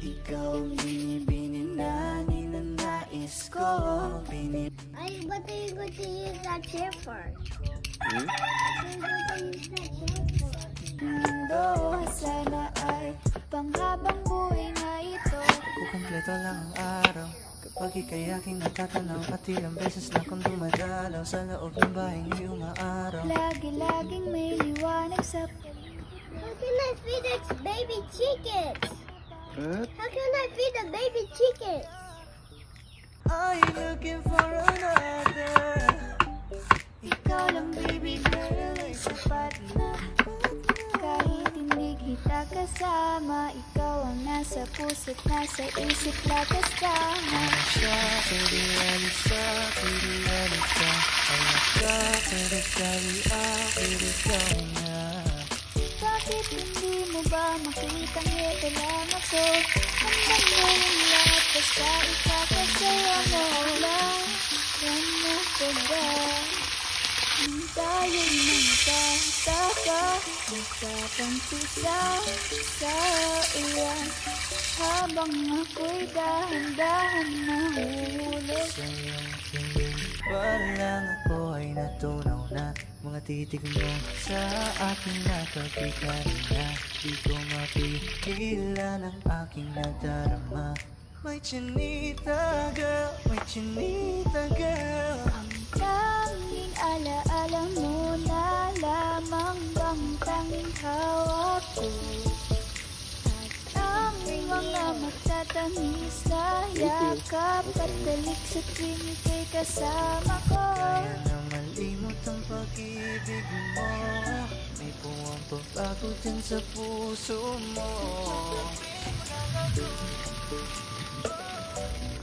Ikaw ang binibini na ninanais ko. What are you going to use that chair for? Hmm? What are you going to use that chair for? Mundo, sana ay panghabang buhay na ito. Kukumpleto lang ang araw kapag ika'y aking natatanaw. At ilang beses na kong dumadalaw sa loob ng bahay nga'y umaaraw. Lagi-laging may liwanag sa How can I feed its baby chickens? Huh? How can I feed the baby chickens? Are you looking for another? ikaw lang, baby girl, ay sapat na. Kahit hindi kita kasama, ikaw ang nasa puso't nasa isip lakas tama. Siya, pwede alisa, pwede alisa. Ayak ka, pwede kaliaw, pwede ikaw na. Bakit hindi mo ba makita ngiti lang ako? Hanggang mo yung lahat, basta ikakasaya mo lang. Yan mo ko ba? Tayo'y magkataka, magkapangpisa sa iyan. Habang ako'y dahan-dahan nahuhulog. Sa iyong tingin pa lang ako ay natunaw na. Mga titig mo sa akin nakapikarin na. Di ko mapigilan ang aking nadarama. May chinita girl, may chinita girl. Ang tanging alaala mo na lamang bang tanging hawak ko. At ang mga matatamis na yakap at dalik sa tuwing ika'y kasama ko. Kaya na malimot ang pag-ibig mo. May puwang pagbago din sa puso mo.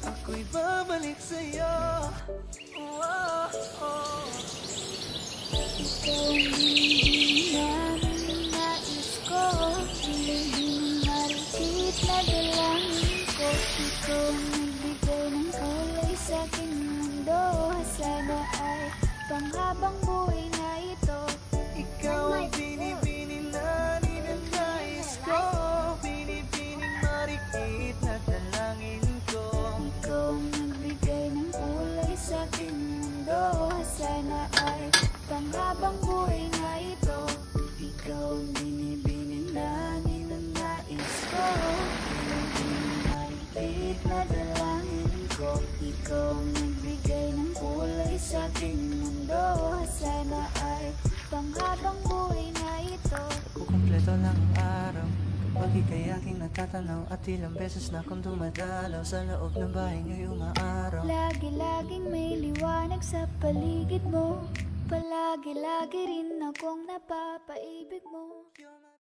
Ako'y babalik sa'yo. Oh, oh. Ikaw ang hindi namin nais ko. Hindi marikit na dalangin ko. Ikaw ang nagbigay ng kulay sa aking mundo. Sana ay panghabang buhay na ito. Ikaw ang binibini na ninanais ko. Binibining marikit na dalangin ko. Ikaw ang nagbigay ng kulay sa aking mundo. Sana ay panghabang buhay na ito. Ikaw ang binibini na ninanais ko. Binibining marikit na dalangin ko. Ikaw ang nagbigay ng kulay sa aking mundo. Sana ay panghabang buhay na ito. Kukumpleto lang ang araw kapag ika'y aking natatanaw. At ilang beses na akong dumadalaw sa loob ng bahay nga'y umaaraw. Lagi-laging may liwanag sa paligid mo. Palagi-lagi rin akong napapaibig mo.